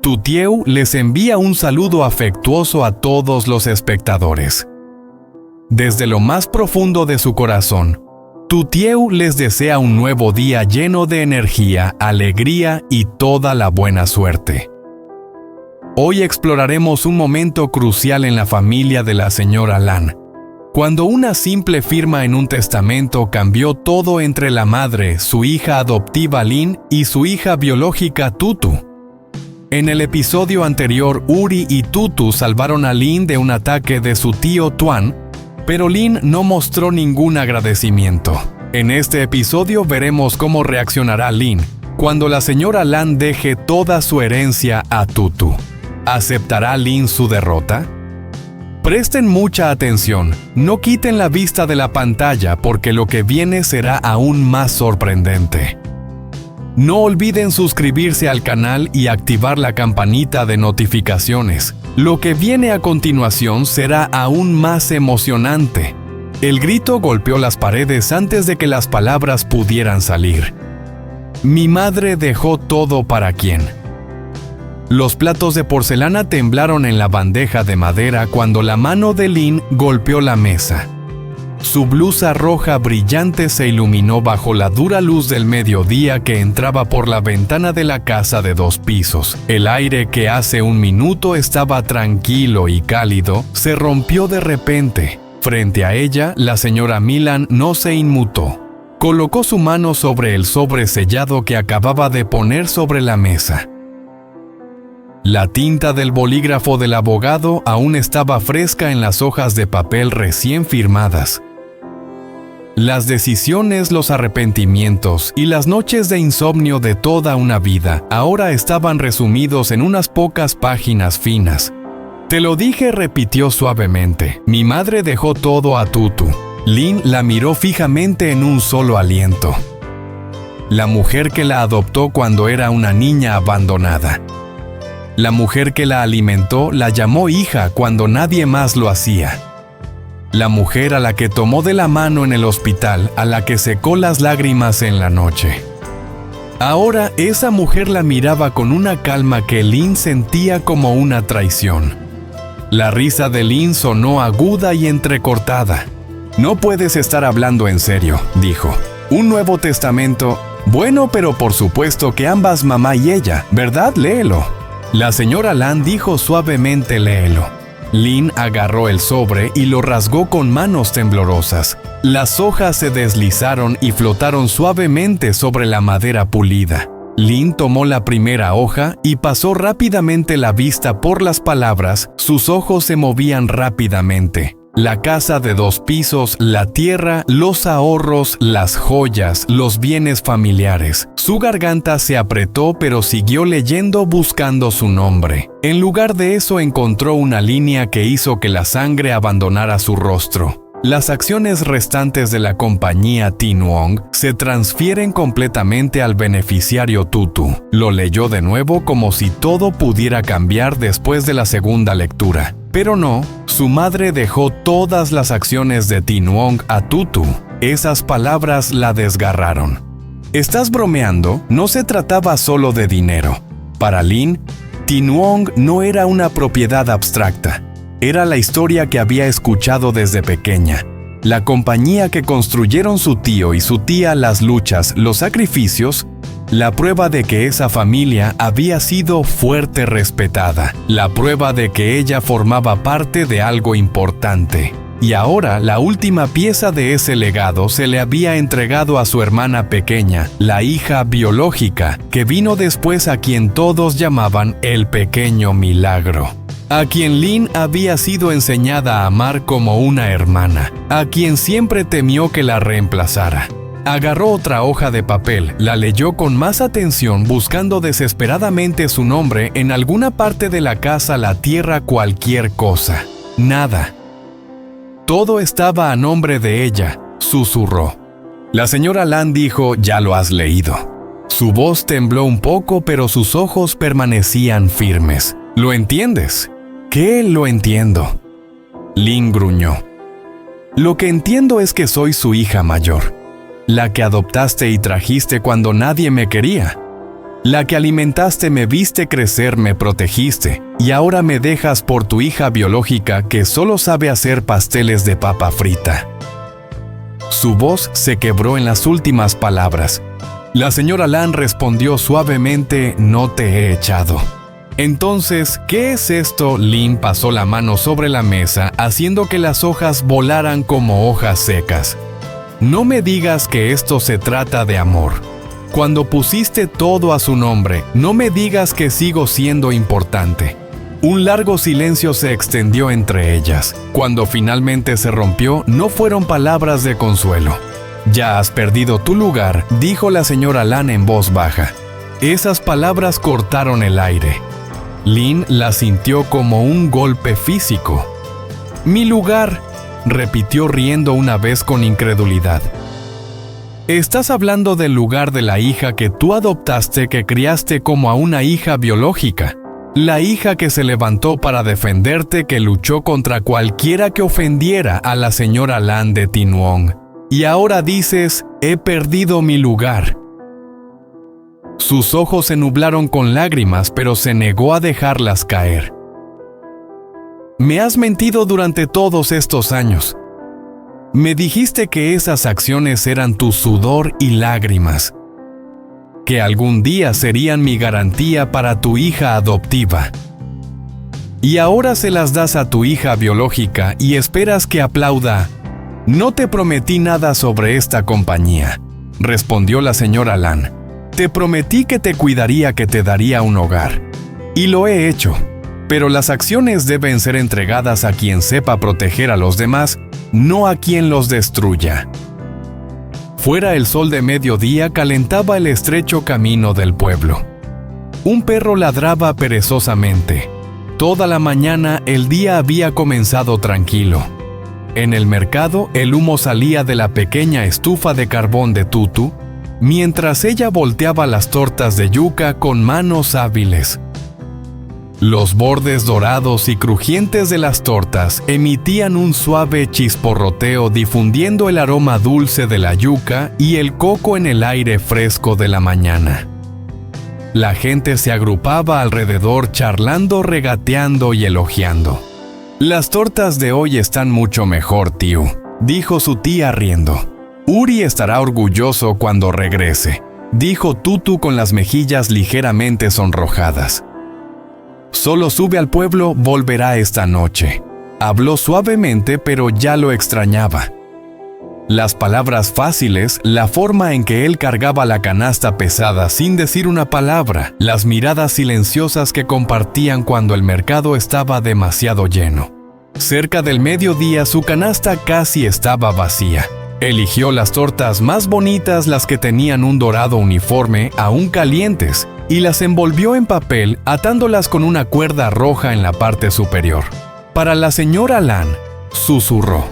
Tutieu les envía un saludo afectuoso a todos los espectadores. Desde lo más profundo de su corazón, Tutieu les desea un nuevo día lleno de energía, alegría y toda la buena suerte. Hoy exploraremos un momento crucial en la familia de la señora Lan, cuando una simple firma en un testamento cambió todo entre la madre, su hija adoptiva Lin y su hija biológica Tutu. En el episodio anterior, Uri y Tutu salvaron a Lin de un ataque de su tío Tuan, pero Lin no mostró ningún agradecimiento. En este episodio veremos cómo reaccionará Lin cuando la señora Lan deje toda su herencia a Tutu. ¿Aceptará Lin su derrota? Presten mucha atención, no quiten la vista de la pantalla porque lo que viene será aún más sorprendente. No olviden suscribirse al canal y activar la campanita de notificaciones. Lo que viene a continuación será aún más emocionante. El grito golpeó las paredes antes de que las palabras pudieran salir. Mi madre dejó todo para quién. Los platos de porcelana temblaron en la bandeja de madera cuando la mano de Lin golpeó la mesa. Su blusa roja brillante se iluminó bajo la dura luz del mediodía que entraba por la ventana de la casa de 2 pisos. El aire que hace un minuto estaba tranquilo y cálido se rompió de repente. Frente a ella, la señora Milan no se inmutó. Colocó su mano sobre el sobre sellado que acababa de poner sobre la mesa. La tinta del bolígrafo del abogado aún estaba fresca en las hojas de papel recién firmadas. Las decisiones, los arrepentimientos y las noches de insomnio de toda una vida ahora estaban resumidos en unas pocas páginas finas. Te lo dije, repitió suavemente. Mi madre dejó todo a Tutu. Lin la miró fijamente en un solo aliento. La mujer que la adoptó cuando era una niña abandonada. La mujer que la alimentó la llamó hija cuando nadie más lo hacía. La mujer a la que tomó de la mano en el hospital, a la que secó las lágrimas en la noche. Ahora esa mujer la miraba con una calma que Lin sentía como una traición. La risa de Lin sonó aguda y entrecortada. No puedes estar hablando en serio, dijo. Un nuevo testamento. Bueno, pero por supuesto que ambas mamá y ella, ¿verdad? Léelo. La señora Lan dijo suavemente, léelo. Lin agarró el sobre y lo rasgó con manos temblorosas. Las hojas se deslizaron y flotaron suavemente sobre la madera pulida. Lin tomó la primera hoja y pasó rápidamente la vista por las palabras. Sus ojos se movían rápidamente. La casa de 2 pisos, la tierra, los ahorros, las joyas, los bienes familiares. Su garganta se apretó, pero siguió leyendo buscando su nombre. En lugar de eso encontró una línea que hizo que la sangre abandonara su rostro. Las acciones restantes de la compañía Tin Wong se transfieren completamente al beneficiario Tutu. Lo leyó de nuevo como si todo pudiera cambiar después de la segunda lectura. Pero no, su madre dejó todas las acciones de Tin Wong a Tutu. Esas palabras la desgarraron. ¿Estás bromeando? No se trataba solo de dinero. Para Lin, Tin Wong no era una propiedad abstracta. Era la historia que había escuchado desde pequeña. La compañía que construyeron su tío y su tía, las luchas, los sacrificios, la prueba de que esa familia había sido fuerte respetada. La prueba de que ella formaba parte de algo importante. Y ahora la última pieza de ese legado se le había entregado a su hermana pequeña, la hija biológica, que vino después, a quien todos llamaban el pequeño milagro. A quien Lin había sido enseñada a amar como una hermana, a quien siempre temió que la reemplazara. Agarró otra hoja de papel, la leyó con más atención buscando desesperadamente su nombre en alguna parte de la casa, la tierra, cualquier cosa. Nada. Todo estaba a nombre de ella, susurró. La señora Lan dijo, ya lo has leído. Su voz tembló un poco, pero sus ojos permanecían firmes. ¿Lo entiendes? ¿Qué lo entiendo? Lin gruñó. Lo que entiendo es que soy su hija mayor, la que adoptaste y trajiste cuando nadie me quería. La que alimentaste, me viste crecer, me protegiste, y ahora me dejas por tu hija biológica que solo sabe hacer pasteles de papa frita. Su voz se quebró en las últimas palabras. La señora Lan respondió suavemente: no te he echado. Entonces, ¿qué es esto? Lin pasó la mano sobre la mesa, haciendo que las hojas volaran como hojas secas. No me digas que esto se trata de amor. Cuando pusiste todo a su nombre, no me digas que sigo siendo importante. Un largo silencio se extendió entre ellas. Cuando finalmente se rompió, no fueron palabras de consuelo. Ya has perdido tu lugar, dijo la señora Lan en voz baja. Esas palabras cortaron el aire. Lin las sintió como un golpe físico. «Mi lugar», repitió riendo una vez con incredulidad. «Estás hablando del lugar de la hija que tú adoptaste, que criaste como a una hija biológica. La hija que se levantó para defenderte, que luchó contra cualquiera que ofendiera a la señora Lan de Tin Wong. Y ahora dices, he perdido mi lugar». Sus ojos se nublaron con lágrimas, pero se negó a dejarlas caer. «Me has mentido durante todos estos años. Me dijiste que esas acciones eran tu sudor y lágrimas, que algún día serían mi garantía para tu hija adoptiva. Y ahora se las das a tu hija biológica y esperas que aplauda. No te prometí nada sobre esta compañía», respondió la señora Lan. «Te prometí que te cuidaría, que te daría un hogar. Y lo he hecho. Pero las acciones deben ser entregadas a quien sepa proteger a los demás, no a quien los destruya». Fuera, el sol de mediodía calentaba el estrecho camino del pueblo. Un perro ladraba perezosamente. Toda la mañana el día había comenzado tranquilo. En el mercado, el humo salía de la pequeña estufa de carbón de Tutu, mientras ella volteaba las tortas de yuca con manos hábiles. Los bordes dorados y crujientes de las tortas emitían un suave chisporroteo, difundiendo el aroma dulce de la yuca y el coco en el aire fresco de la mañana. La gente se agrupaba alrededor, charlando, regateando y elogiando. «Las tortas de hoy están mucho mejor, tío», dijo su tía riendo. «Uri estará orgulloso cuando regrese», dijo Tutu con las mejillas ligeramente sonrojadas. «Solo sube al pueblo, volverá esta noche». Habló suavemente, pero ya lo extrañaba. Las palabras fáciles, la forma en que él cargaba la canasta pesada sin decir una palabra, las miradas silenciosas que compartían cuando el mercado estaba demasiado lleno. Cerca del mediodía su canasta casi estaba vacía. Eligió las tortas más bonitas, las que tenían un dorado uniforme, aún calientes, y las envolvió en papel, atándolas con una cuerda roja en la parte superior. «Para la señora Lan», susurró.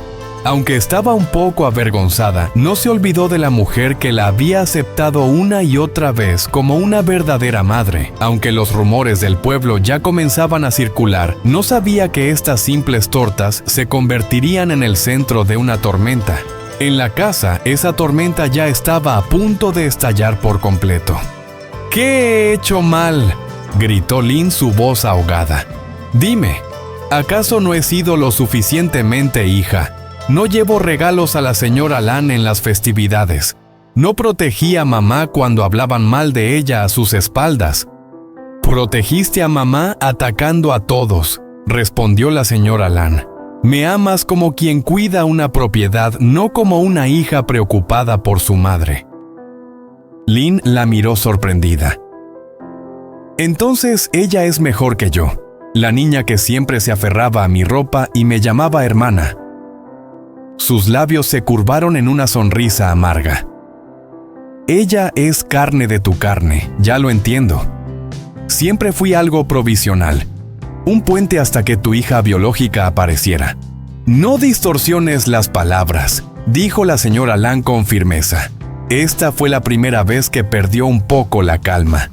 Aunque estaba un poco avergonzada, no se olvidó de la mujer que la había aceptado una y otra vez como una verdadera madre. Aunque los rumores del pueblo ya comenzaban a circular, no sabía que estas simples tortas se convertirían en el centro de una tormenta. En la casa, esa tormenta ya estaba a punto de estallar por completo. «¿Qué he hecho mal?», gritó Lin, su voz ahogada. «Dime, ¿acaso no he sido lo suficientemente hija? No llevo regalos a la señora Lan en las festividades. No protegí a mamá cuando hablaban mal de ella a sus espaldas». «Protegiste a mamá atacando a todos», respondió la señora Lan. «Me amas como quien cuida una propiedad, no como una hija preocupada por su madre». Lin la miró sorprendida. «Entonces ella es mejor que yo, la niña que siempre se aferraba a mi ropa y me llamaba hermana». Sus labios se curvaron en una sonrisa amarga. «Ella es carne de tu carne, ya lo entiendo. Siempre fui algo provisional, un puente hasta que tu hija biológica apareciera». «No distorsiones las palabras», dijo la señora Lan con firmeza. Esta fue la primera vez que perdió un poco la calma.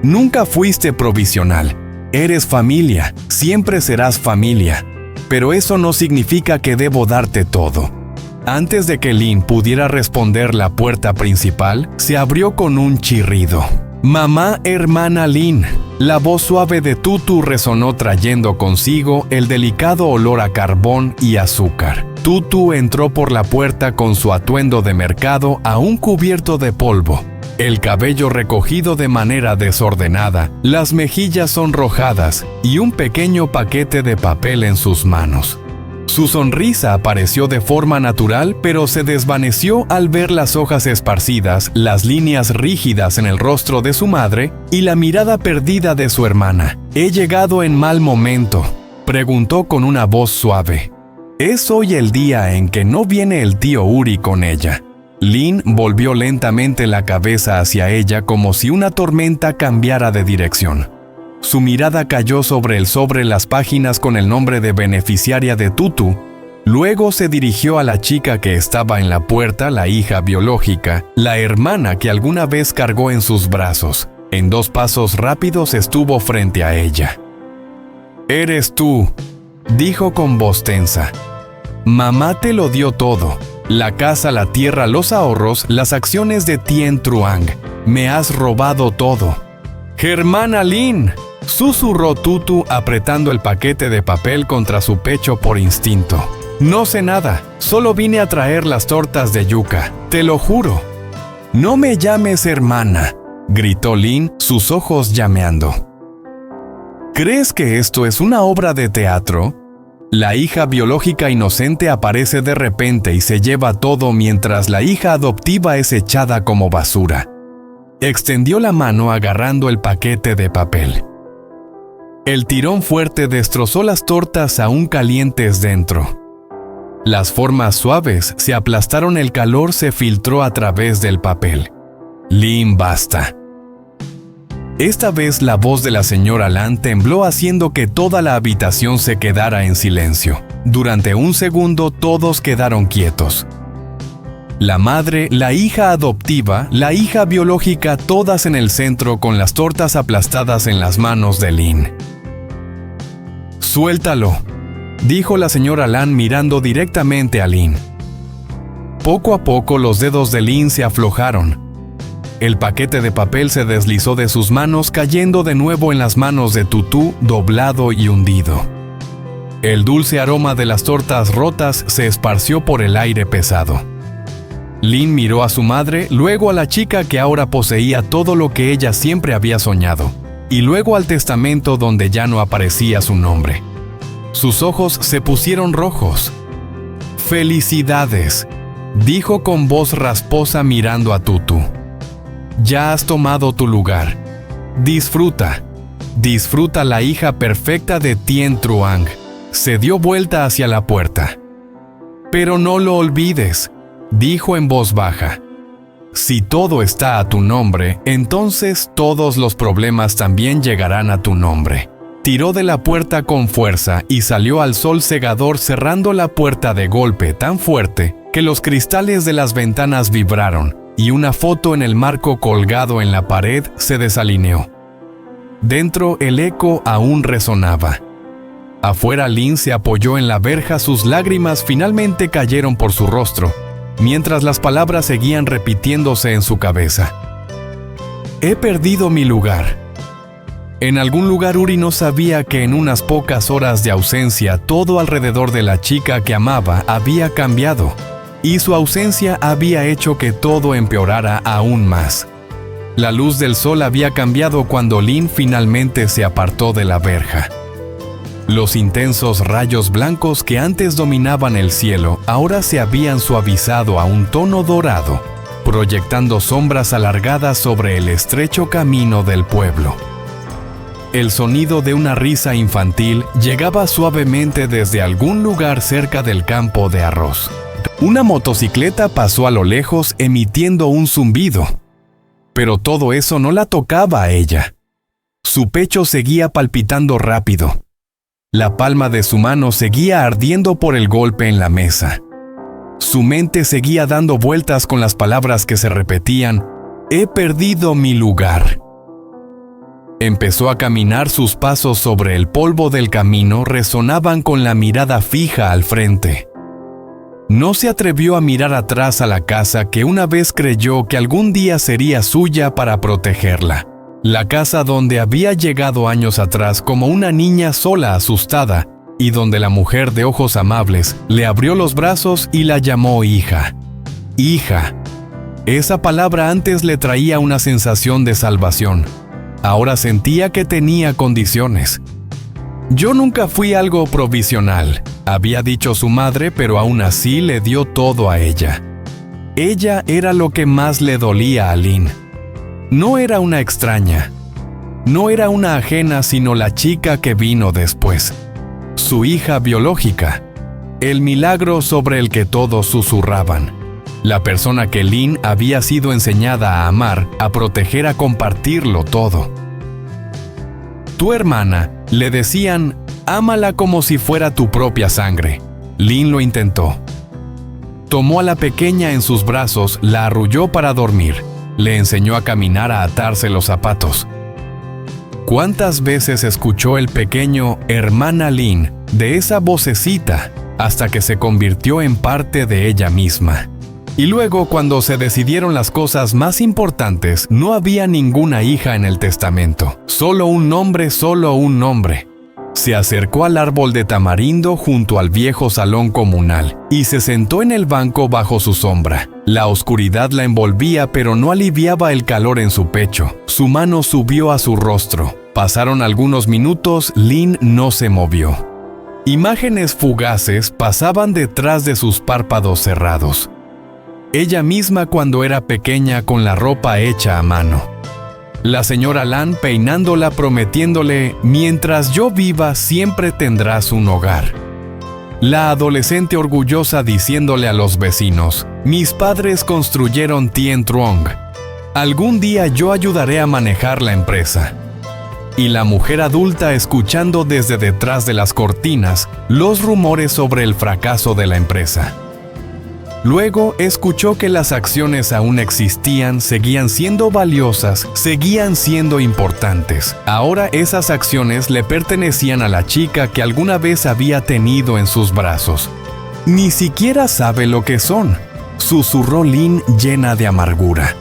«Nunca fuiste provisional. Eres familia, siempre serás familia. Pero eso no significa que debo darte todo». Antes de que Lin pudiera responder, la puerta principal se abrió con un chirrido. Mamá, hermana Lin. La voz suave de Tutu resonó trayendo consigo el delicado olor a carbón y azúcar. Tutu entró por la puerta con su atuendo de mercado aún cubierto de polvo, el cabello recogido de manera desordenada, las mejillas sonrojadas y un pequeño paquete de papel en sus manos. Su sonrisa apareció de forma natural, pero se desvaneció al ver las hojas esparcidas, las líneas rígidas en el rostro de su madre y la mirada perdida de su hermana. «¿He llegado en mal momento?», preguntó con una voz suave. «¿Es hoy el día en que no viene el tío Uri con ella?». Lin volvió lentamente la cabeza hacia ella como si una tormenta cambiara de dirección. Su mirada cayó sobre las páginas con el nombre de beneficiaria de Tutu. Luego se dirigió a la chica que estaba en la puerta, la hija biológica, la hermana que alguna vez cargó en sus brazos. En 2 pasos rápidos estuvo frente a ella. «Eres tú», dijo con voz tensa. «Mamá te lo dio todo. La casa, la tierra, los ahorros, las acciones de Tien Truang. Me has robado todo». «Hermana Lin», susurró Tutu apretando el paquete de papel contra su pecho por instinto. «No sé nada, solo vine a traer las tortas de yuca, te lo juro». «No me llames hermana», gritó Lin, sus ojos llameando. «¿Crees que esto es una obra de teatro?». La hija biológica inocente aparece de repente y se lleva todo mientras la hija adoptiva es echada como basura. Extendió la mano agarrando el paquete de papel. El tirón fuerte destrozó las tortas aún calientes dentro. Las formas suaves se aplastaron, el calor se filtró a través del papel. «Lin, basta». Esta vez la voz de la señora Lan tembló haciendo que toda la habitación se quedara en silencio. Durante un segundo todos quedaron quietos. La madre, la hija adoptiva, la hija biológica, todas en el centro con las tortas aplastadas en las manos de Lin. «Suéltalo», dijo la señora Lan mirando directamente a Lin. Poco a poco los dedos de Lin se aflojaron. El paquete de papel se deslizó de sus manos, cayendo de nuevo en las manos de Tutu, doblado y hundido. El dulce aroma de las tortas rotas se esparció por el aire pesado. Lin miró a su madre, luego a la chica que ahora poseía todo lo que ella siempre había soñado, y luego al testamento donde ya no aparecía su nombre. Sus ojos se pusieron rojos. «Felicidades», dijo con voz rasposa mirando a Tutu. «Ya has tomado tu lugar. Disfruta. Disfruta la hija perfecta de Tien Truang». Se dio vuelta hacia la puerta. «Pero no lo olvides», dijo en voz baja. «Si todo está a tu nombre, entonces todos los problemas también llegarán a tu nombre». Tiró de la puerta con fuerza y salió al sol cegador, cerrando la puerta de golpe tan fuerte que los cristales de las ventanas vibraron y una foto en el marco colgado en la pared se desalineó. Dentro el eco aún resonaba. Afuera Lin se apoyó en la verja, sus lágrimas finalmente cayeron por su rostro, mientras las palabras seguían repitiéndose en su cabeza. «He perdido mi lugar». En algún lugar Uri no sabía que en unas pocas horas de ausencia todo alrededor de la chica que amaba había cambiado, y su ausencia había hecho que todo empeorara aún más. La luz del sol había cambiado cuando Lin finalmente se apartó de la verja. Los intensos rayos blancos que antes dominaban el cielo ahora se habían suavizado a un tono dorado, proyectando sombras alargadas sobre el estrecho camino del pueblo. El sonido de una risa infantil llegaba suavemente desde algún lugar cerca del campo de arroz. Una motocicleta pasó a lo lejos emitiendo un zumbido. Pero todo eso no la tocaba a ella. Su pecho seguía palpitando rápido. La palma de su mano seguía ardiendo por el golpe en la mesa. Su mente seguía dando vueltas con las palabras que se repetían: «He perdido mi lugar». Empezó a caminar, sus pasos sobre el polvo del camino resonaban con la mirada fija al frente. No se atrevió a mirar atrás a la casa que una vez creyó que algún día sería suya para protegerla. La casa donde había llegado años atrás como una niña sola asustada y donde la mujer de ojos amables le abrió los brazos y la llamó hija. Hija. Esa palabra antes le traía una sensación de salvación. Ahora sentía que tenía condiciones. Yo nunca fui algo provisional, había dicho su madre, pero aún así le dio todo a ella. Ella era lo que más le dolía a Lynn. No era una extraña. No era una ajena, sino la chica que vino después. Su hija biológica. El milagro sobre el que todos susurraban. La persona que Lynn había sido enseñada a amar, a proteger, a compartirlo todo. Tu hermana, le decían, ámala como si fuera tu propia sangre. Lynn lo intentó. Tomó a la pequeña en sus brazos, la arrulló para dormir. Le enseñó a caminar, a atarse los zapatos. ¿Cuántas veces escuchó el pequeño hermana Lynn de esa vocecita hasta que se convirtió en parte de ella misma? Y luego, cuando se decidieron las cosas más importantes, no había ninguna hija en el testamento. Solo un nombre, solo un nombre. Se acercó al árbol de tamarindo junto al viejo salón comunal y se sentó en el banco bajo su sombra. La oscuridad la envolvía, pero no aliviaba el calor en su pecho. Su mano subió a su rostro. Pasaron algunos minutos, Lynn no se movió. Imágenes fugaces pasaban detrás de sus párpados cerrados. Ella misma cuando era pequeña con la ropa hecha a mano. La señora Lan peinándola prometiéndole, mientras yo viva siempre tendrás un hogar. La adolescente orgullosa diciéndole a los vecinos, mis padres construyeron Tien Truong. Algún día yo ayudaré a manejar la empresa. Y la mujer adulta escuchando desde detrás de las cortinas los rumores sobre el fracaso de la empresa. Luego escuchó que las acciones aún existían, seguían siendo valiosas, seguían siendo importantes. Ahora esas acciones le pertenecían a la chica que alguna vez había tenido en sus brazos. Ni siquiera sabe lo que son, susurró Lynn llena de amargura.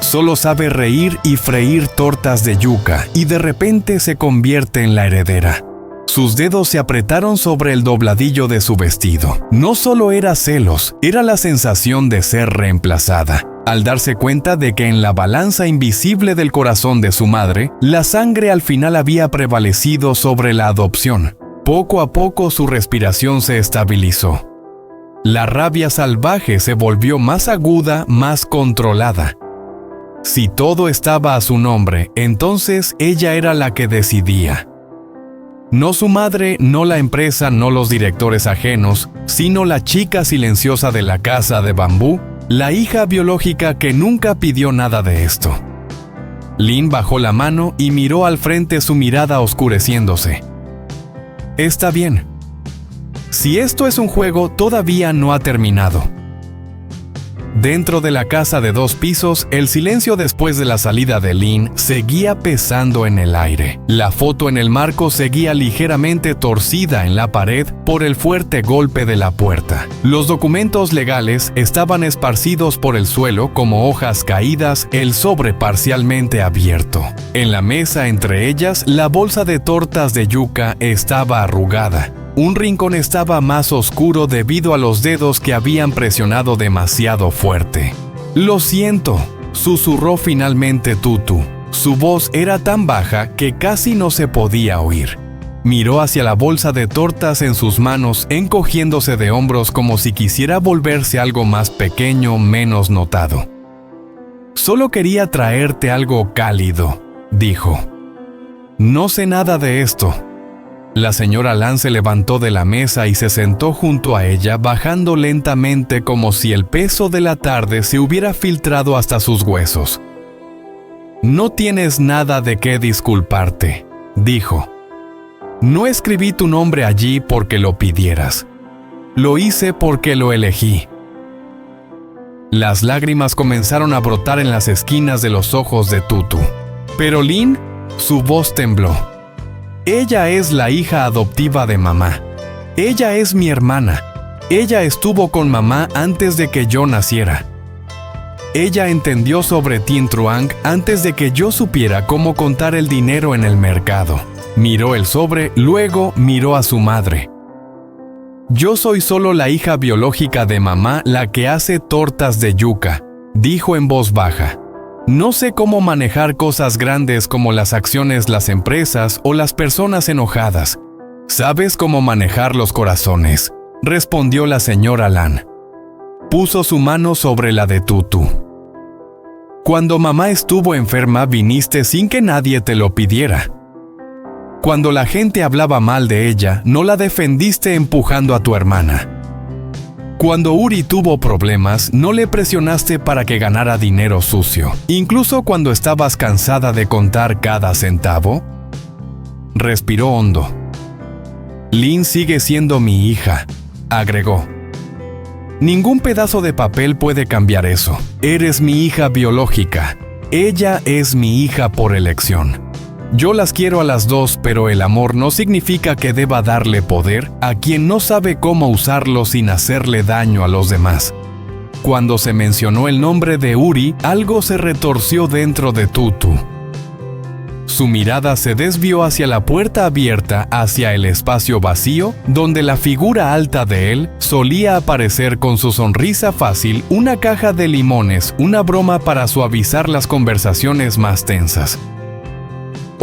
Solo sabe reír y freír tortas de yuca y de repente se convierte en la heredera. Sus dedos se apretaron sobre el dobladillo de su vestido. No solo era celos, era la sensación de ser reemplazada. Al darse cuenta de que en la balanza invisible del corazón de su madre, la sangre al final había prevalecido sobre la adopción. Poco a poco su respiración se estabilizó. La rabia salvaje se volvió más aguda, más controlada. Si todo estaba a su nombre, entonces ella era la que decidía. No su madre, no la empresa, no los directores ajenos, sino la chica silenciosa de la casa de bambú, la hija biológica que nunca pidió nada de esto. Lynn bajó la mano y miró al frente, su mirada oscureciéndose. Está bien. Si esto es un juego, todavía no ha terminado. Dentro de la casa de 2 pisos, el silencio después de la salida de Lynn seguía pesando en el aire. La foto en el marco seguía ligeramente torcida en la pared por el fuerte golpe de la puerta. Los documentos legales estaban esparcidos por el suelo como hojas caídas, el sobre parcialmente abierto. En la mesa entre ellas, la bolsa de tortas de yuca estaba arrugada. Un rincón estaba más oscuro debido a los dedos que habían presionado demasiado fuerte. Lo siento, susurró finalmente Tutu. Su voz era tan baja que casi no se podía oír. Miró hacia la bolsa de tortas en sus manos, encogiéndose de hombros como si quisiera volverse algo más pequeño, menos notado. Solo quería traerte algo cálido, dijo. No sé nada de esto. La señora Lan se levantó de la mesa y se sentó junto a ella, bajando lentamente como si el peso de la tarde se hubiera filtrado hasta sus huesos. No tienes nada de qué disculparte, dijo. No escribí tu nombre allí porque lo pidieras. Lo hice porque lo elegí. Las lágrimas comenzaron a brotar en las esquinas de los ojos de Tutu. Pero Lynn, su voz tembló. Ella es la hija adoptiva de mamá. Ella es mi hermana. Ella estuvo con mamá antes de que yo naciera. Ella entendió sobre Tin Truang antes de que yo supiera cómo contar el dinero en el mercado. Miró el sobre, luego miró a su madre. Yo soy solo la hija biológica de mamá, la que hace tortas de yuca, dijo en voz baja. No sé cómo manejar cosas grandes como las acciones, las empresas o las personas enojadas. ¿Sabes cómo manejar los corazones?, respondió la señora Lan. Puso su mano sobre la de Tutu. Cuando mamá estuvo enferma viniste sin que nadie te lo pidiera. Cuando la gente hablaba mal de ella, no la defendiste empujando a tu hermana. Cuando Uri tuvo problemas, no le presionaste para que ganara dinero sucio, incluso cuando estabas cansada de contar cada centavo. Respiró hondo. Lin sigue siendo mi hija, agregó. Ningún pedazo de papel puede cambiar eso. Eres mi hija biológica. Ella es mi hija por elección. Yo las quiero a las dos, pero el amor no significa que deba darle poder a quien no sabe cómo usarlo sin hacerle daño a los demás. Cuando se mencionó el nombre de Uri, algo se retorció dentro de Tutu. Su mirada se desvió hacia la puerta abierta, hacia el espacio vacío, donde la figura alta de él solía aparecer con su sonrisa fácil, una caja de limones, una broma para suavizar las conversaciones más tensas.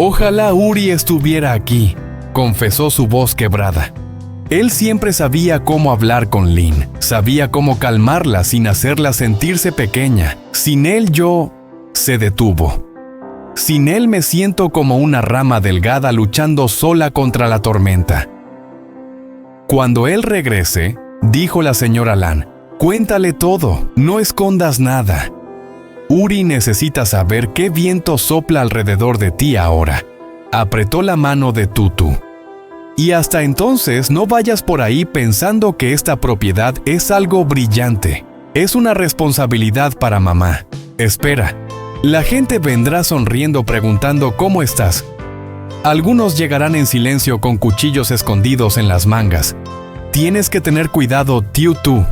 Ojalá Uri estuviera aquí, confesó su voz quebrada. Él siempre sabía cómo hablar con Lin, sabía cómo calmarla sin hacerla sentirse pequeña. Sin él yo... Se detuvo. Sin él me siento como una rama delgada luchando sola contra la tormenta. Cuando él regrese, dijo la señora Lan, cuéntale todo, no escondas nada. Uri necesita saber qué viento sopla alrededor de ti ahora. Apretó la mano de Tutu. Y hasta entonces no vayas por ahí pensando que esta propiedad es algo brillante. Es una responsabilidad para mamá. Espera. La gente vendrá sonriendo preguntando cómo estás. Algunos llegarán en silencio con cuchillos escondidos en las mangas. Tienes que tener cuidado, Tiu Tu.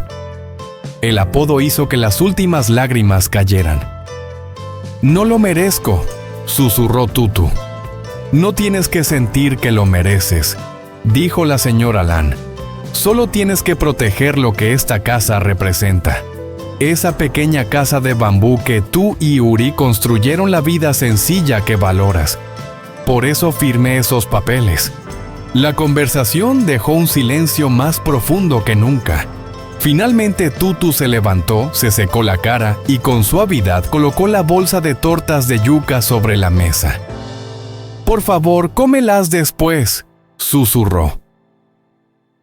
El apodo hizo que las últimas lágrimas cayeran. No lo merezco, susurró Tutu. No tienes que sentir que lo mereces, dijo la señora Lan. Solo tienes que proteger lo que esta casa representa. Esa pequeña casa de bambú que tú y Uri construyeron la vida sencilla que valoras. Por eso firmé esos papeles. La conversación dejó un silencio más profundo que nunca. Finalmente Tutu se levantó, se secó la cara y con suavidad colocó la bolsa de tortas de yuca sobre la mesa. Por favor, cómelas después, susurró.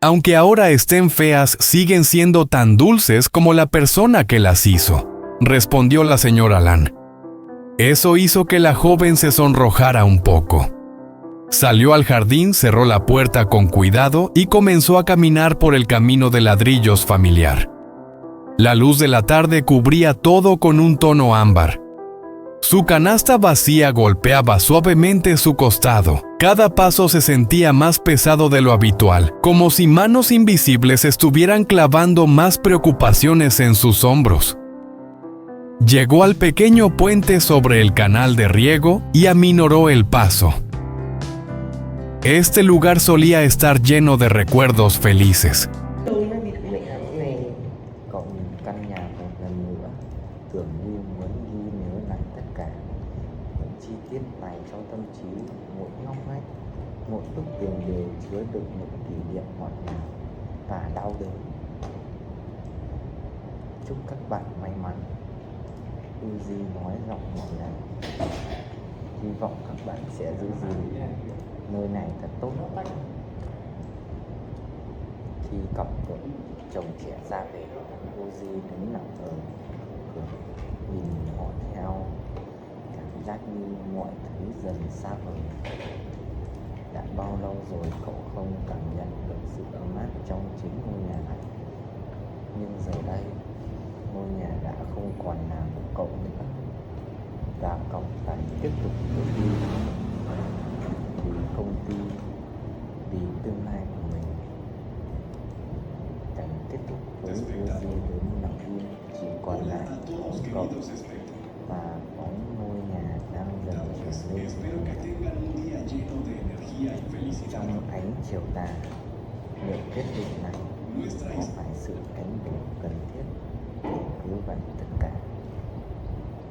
Aunque ahora estén feas, siguen siendo tan dulces como la persona que las hizo, respondió la señora Lan. Eso hizo que la joven se sonrojara un poco. Salió al jardín, cerró la puerta con cuidado y comenzó a caminar por el camino de ladrillos familiar. La luz de la tarde cubría todo con un tono ámbar. Su canasta vacía golpeaba suavemente su costado. Cada paso se sentía más pesado de lo habitual, como si manos invisibles estuvieran clavando más preocupaciones en sus hombros. Llegó al pequeño puente sobre el canal de riego y aminoró el paso. Este lugar solía estar lleno de recuerdos felices. Chúc các bạn may mắn. Uzi nói giọng ngọt ngào. Hy vọng các bạn sẽ giữ gìn nơi này thật tốt. Khi cặp vợ chồng trẻ ra về, Uzi đứng lặng ở cửa, nhìn họ theo, cảm giác như mọi thứ dần xa vời. Đã bao lâu rồi cậu không cảm nhận được sự ấm áp trong chính ngôi nhà này. Nhưng giờ đây, ngôi nhà đã không còn là của cậu nữa, và cậu phải tiếp tục bước đi vì công ty, vì tương lai của mình. Cảnh kết thúc với Uzi đến lặng im, chỉ còn lại cậu Trong ánh chiều tà, liệu quyết định này có phải sự đánh đổi cần thiết để cứu vãn tất cả,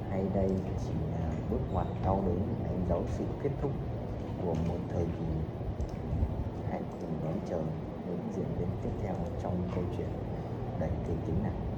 hay đây chỉ là bước ngoặt đau đớn đánh dấu sự kết thúc của một thời kỳ? Hãy cùng đón chờ những diễn biến tiếp theo trong câu chuyện đầy kịch tính này.